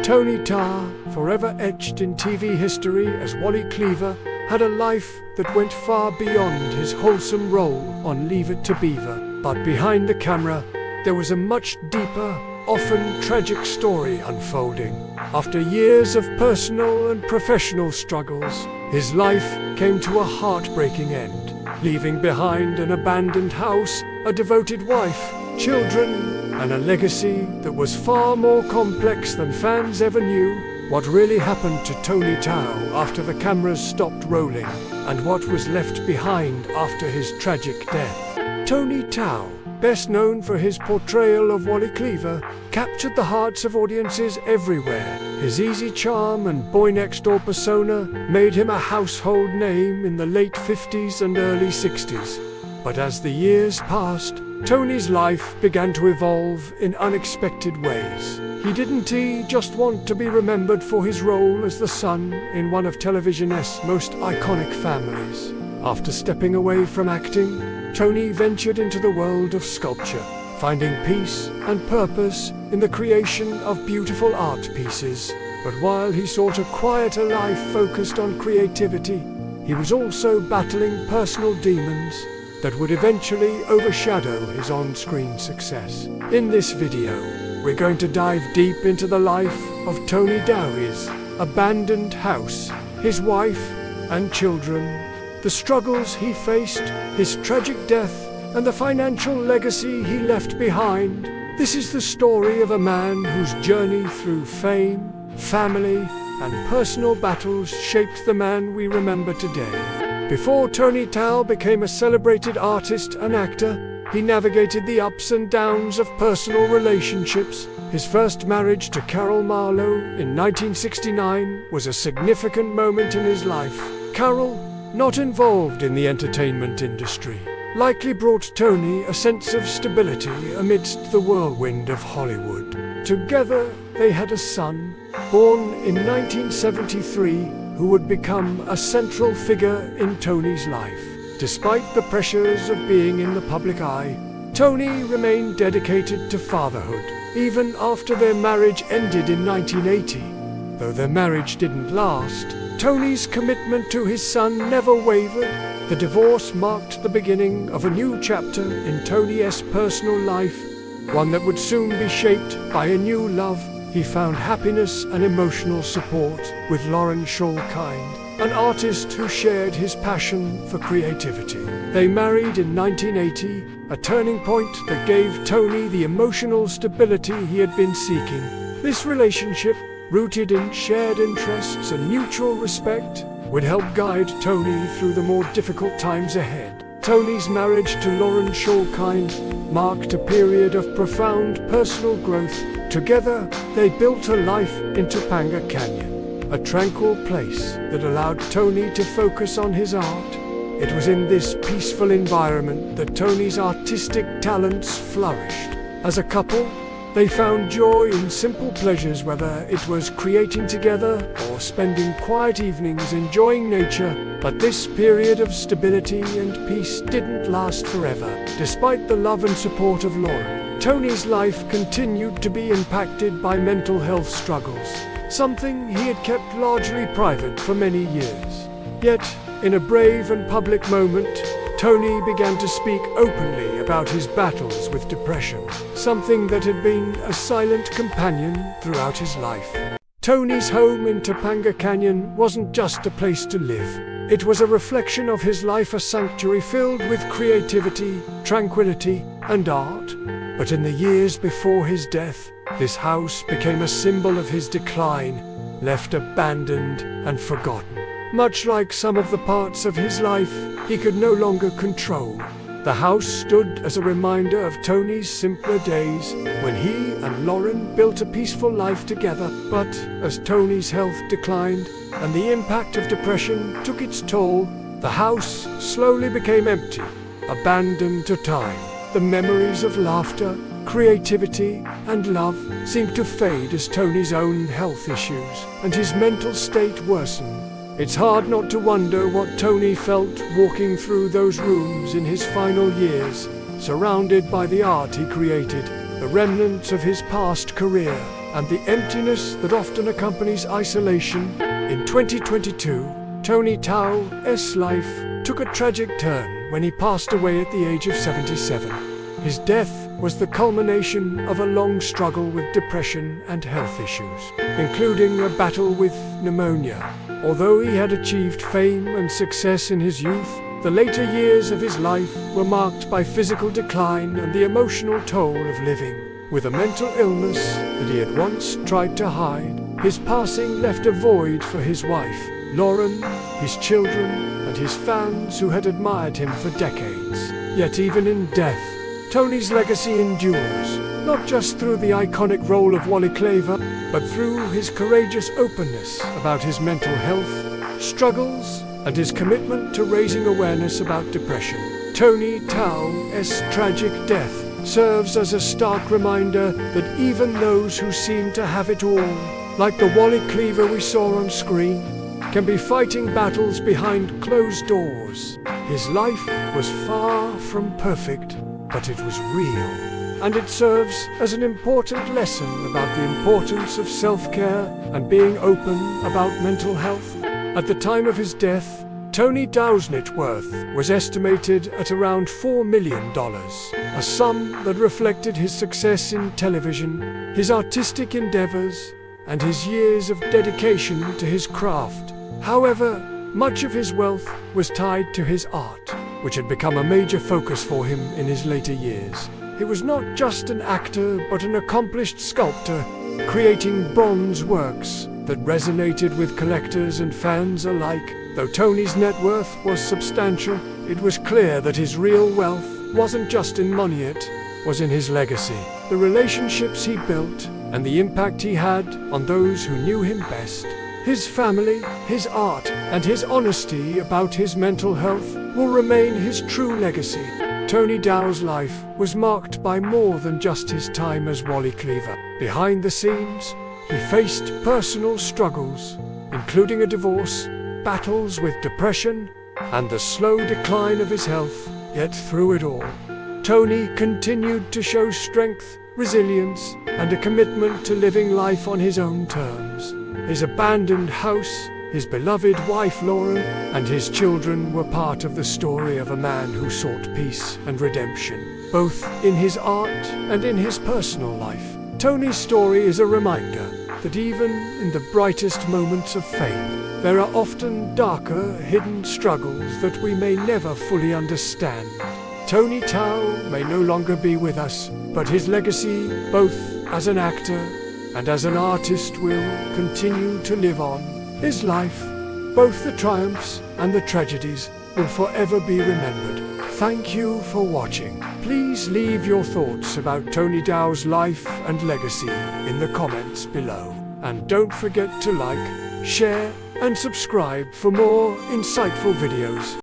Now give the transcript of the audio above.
Tony Tarr, forever etched in TV history as Wally Cleaver, had a life that went far beyond his wholesome role on Leave It to Beaver. But behind the camera, there was a much deeper, often tragic story unfolding. After years of personal and professional struggles, his life came to a heartbreaking end, leaving behind an abandoned house, a devoted wife, children, and a legacy that was far more complex than fans ever knew. What really happened to Tony Tarr after the cameras stopped rolling, and what was left behind after his tragic death. Tony Tarr, best known for his portrayal of Wally Cleaver, captured the hearts of audiences everywhere. His easy charm and boy-next-door persona made him a household name in the late 50s and early 60s. But as the years passed, Tony's life began to evolve in unexpected ways. He didn't just want to be remembered for his role as the son in one of television's most iconic families. After stepping away from acting, Tony ventured into the world of sculpture, finding peace and purpose in the creation of beautiful art pieces. But while he sought a quieter life focused on creativity, he was also battling personal demons that would eventually overshadow his on-screen success. In this video, we're going to dive deep into the life of Tony Tarr's abandoned house, his wife and children, the struggles he faced, his tragic death, and the financial legacy he left behind. This is the story of a man whose journey through fame, family, and personal battles shaped the man we remember today. Before Tony Tarr became a celebrated artist and actor, he navigated the ups and downs of personal relationships. His first marriage to Carol Marlowe in 1969 was a significant moment in his life. Carol, not involved in the entertainment industry, likely brought Tony a sense of stability amidst the whirlwind of Hollywood. Together, they had a son, born in 1973, who would become a central figure in Tony's life. Despite the pressures of being in the public eye, Tony remained dedicated to fatherhood, even after their marriage ended in 1980. Though their marriage didn't last, Tony's commitment to his son never wavered. The divorce marked the beginning of a new chapter in Tony's personal life, one that would soon be shaped by a new love. He found happiness and emotional support with Lauren Schallkind, an artist who shared his passion for creativity. They married in 1980, a turning point that gave Tony the emotional stability he had been seeking. This relationship, rooted in shared interests and mutual respect, would help guide Tony through the more difficult times ahead. Tony's marriage to Lauren Schallkind marked a period of profound personal growth. Together, they built a life in Topanga Canyon, a tranquil place that allowed Tony to focus on his art. It was in this peaceful environment that Tony's artistic talents flourished. As a couple, they found joy in simple pleasures, whether it was creating together or spending quiet evenings enjoying nature. But this period of stability and peace didn't last forever. Despite the love and support of Lauren, Tony's life continued to be impacted by mental health struggles, something he had kept largely private for many years. Yet, in a brave and public moment, Tony began to speak openly about his battles with depression, something that had been a silent companion throughout his life. Tony's home in Topanga Canyon wasn't just a place to live. It was a reflection of his life, a sanctuary filled with creativity, tranquility, and art. But in the years before his death, this house became a symbol of his decline, left abandoned and forgotten. Much like some of the parts of his life he could no longer control, the house stood as a reminder of Tony's simpler days when he and Lauren built a peaceful life together. But as Tony's health declined and the impact of depression took its toll, the house slowly became empty, abandoned to time. The memories of laughter, creativity, and love seemed to fade as Tony's own health issues and his mental state worsened. It's hard not to wonder what Tony felt walking through those rooms in his final years, surrounded by the art he created, the remnants of his past career, and the emptiness that often accompanies isolation. In 2022, Tony Tao's life took a tragic turn when he passed away at the age of 77. His death was the culmination of a long struggle with depression and health issues, including a battle with pneumonia. Although he had achieved fame and success in his youth, the later years of his life were marked by physical decline and the emotional toll of living with a mental illness that he had once tried to hide. His passing left a void for his wife, Lauren, his children, and his fans who had admired him for decades. Yet even in death, Tony's legacy endures, not just through the iconic role of Wally Cleaver, but through his courageous openness about his mental health struggles and his commitment to raising awareness about depression. Tony Tao's tragic death serves as a stark reminder that even those who seem to have it all, like the Wally Cleaver we saw on screen, can be fighting battles behind closed doors. His life was far from perfect, but it was real, and it serves as an important lesson about the importance of self-care and being open about mental health. At the time of his death, Tony Tao's net worth was estimated at around $4 million, a sum that reflected his success in television, his artistic endeavors, and his years of dedication to his craft. However, much of his wealth was tied to his art, which had become a major focus for him in his later years. He was not just an actor, but an accomplished sculptor, creating bronze works that resonated with collectors and fans alike. Though Tony's net worth was substantial, it was clear that his real wealth wasn't just in money, it was in his legacy, the relationships he built, and the impact he had on those who knew him best. His family, his art, and his honesty about his mental health will remain his true legacy. Tony Tao's life was marked by more than just his time as Wally Cleaver. Behind the scenes, he faced personal struggles, including a divorce, battles with depression, and the slow decline of his health. Yet through it all, Tony continued to show strength, resilience, and a commitment to living life on his own terms. His abandoned house, his beloved wife Lauren, and his children were part of the story of a man who sought peace and redemption, both in his art and in his personal life. Tony's story is a reminder that even in the brightest moments of fame, there are often darker, hidden struggles that we may never fully understand. Tony Tao may no longer be with us, but his legacy, both as an actor and as an artist, will continue to live on. His life, both the triumphs and the tragedies, will forever be remembered. Thank you for watching. Please leave your thoughts about Tony Tao's life and legacy in the comments below. And don't forget to like, share, and subscribe for more insightful videos.